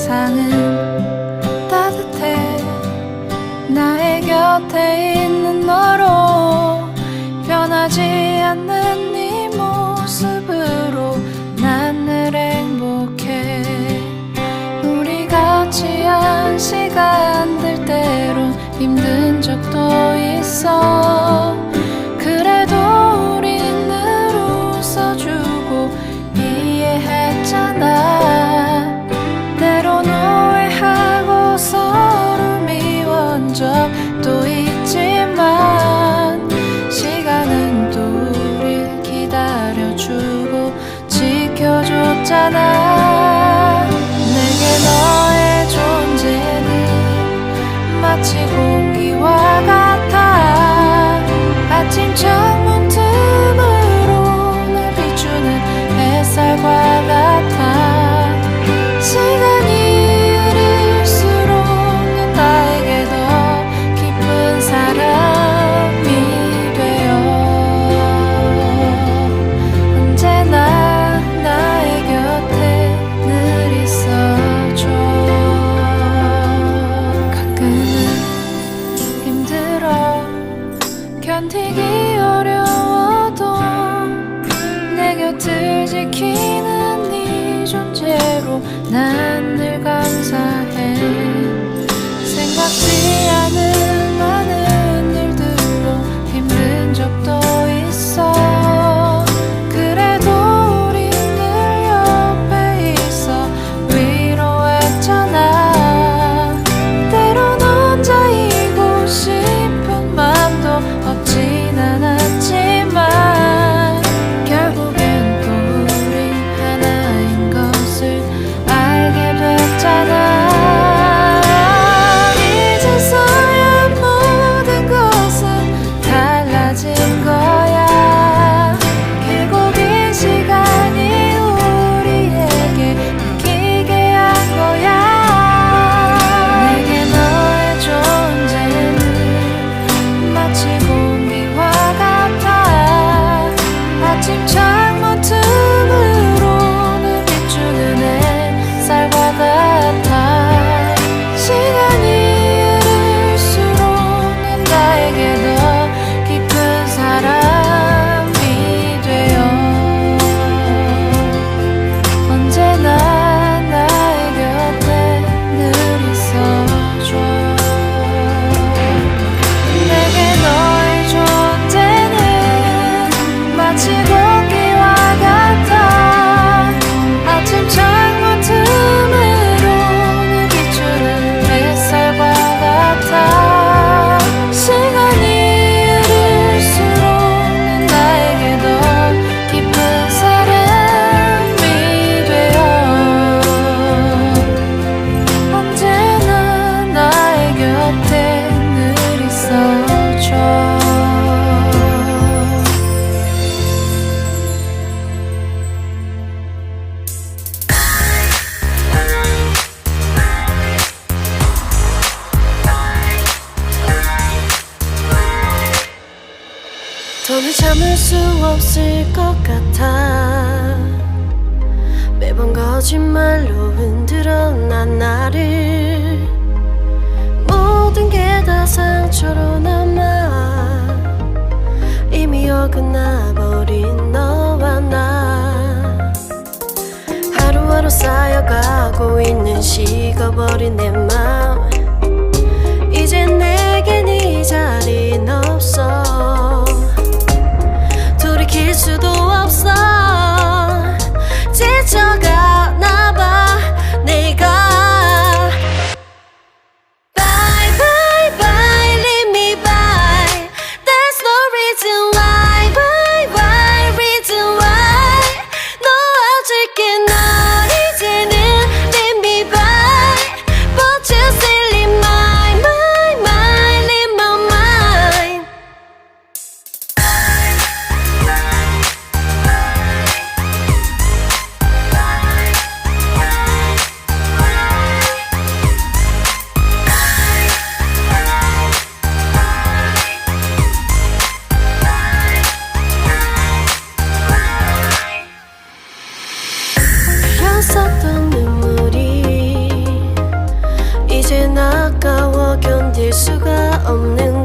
세상은 따뜻해. 나의 곁에 있는 너로 변하지 않는 네 모습으로 난 늘 행복해. 우리 같이 한 시간들 때론 힘든 적도 있어. 그래도 우린 늘 웃어주고 이해했잖아. 때론 오해하고 서로 미워한 적도 있지만 시간은 또 우릴 기다려주고 지켜줬잖아. 내게 너의 존재는 마치 공기와 같아. 아침 창문 틈으로 날 비추는 햇살과 같아. 시간이 흐를수록 넌 나에게 더 깊은 사람이 되어 언제나 나의 곁에 늘 있어줘. 가끔은 힘들어 견디기 어려워도 내 곁을 지키는 네 존재로 난 늘 감사해. 생각지 않은 많은 일들로 힘든 적도 있어. 그래도 우리 늘 옆에 있어 위로했잖아. 때론 혼자이고 싶은 맘도 없진 않았지만 결국엔 또 우린 하나인 것을 알게 됐잖아. 이제서야 모든 것은 달라진 거야. 길고 긴 시간이 우리에게 바뀌게 한 거야. 내게 너의 존재는 마치 공기와 같아. 아침 창문 틈으로 늘 비추는 햇살과 같아. 시간이 흐를수록 넌 나에게 더 깊은 사람이 되어 언제나 나의 곁에 늘 있어줘. 내게 너의 존재는 마치 공기와 같아. 아침 창문 틈으로 늘 비추는 햇살과 같아. 시간이 흐를수록 넌 나에게 더 깊은 사람이 되어 언제나 나의 곁에 늘 있어줘. 더는 참을 수 없을 것 같아. 매번 거짓말로 흔들어 난 나를. 모든 게 다 상처로 남아 이미 어긋나버린 너와 나. 하루하루 쌓여가고 있는 식어버린 내 맘. 이젠 내겐 이 자리는 없어. 돌이킬 수도 없어. 지쳐가나봐 내가. Bye bye bye leave me by. There's no reason why. Why why reason why. 놓아줄게 널 이제는 leave me by. 뻗쳐 수가 없는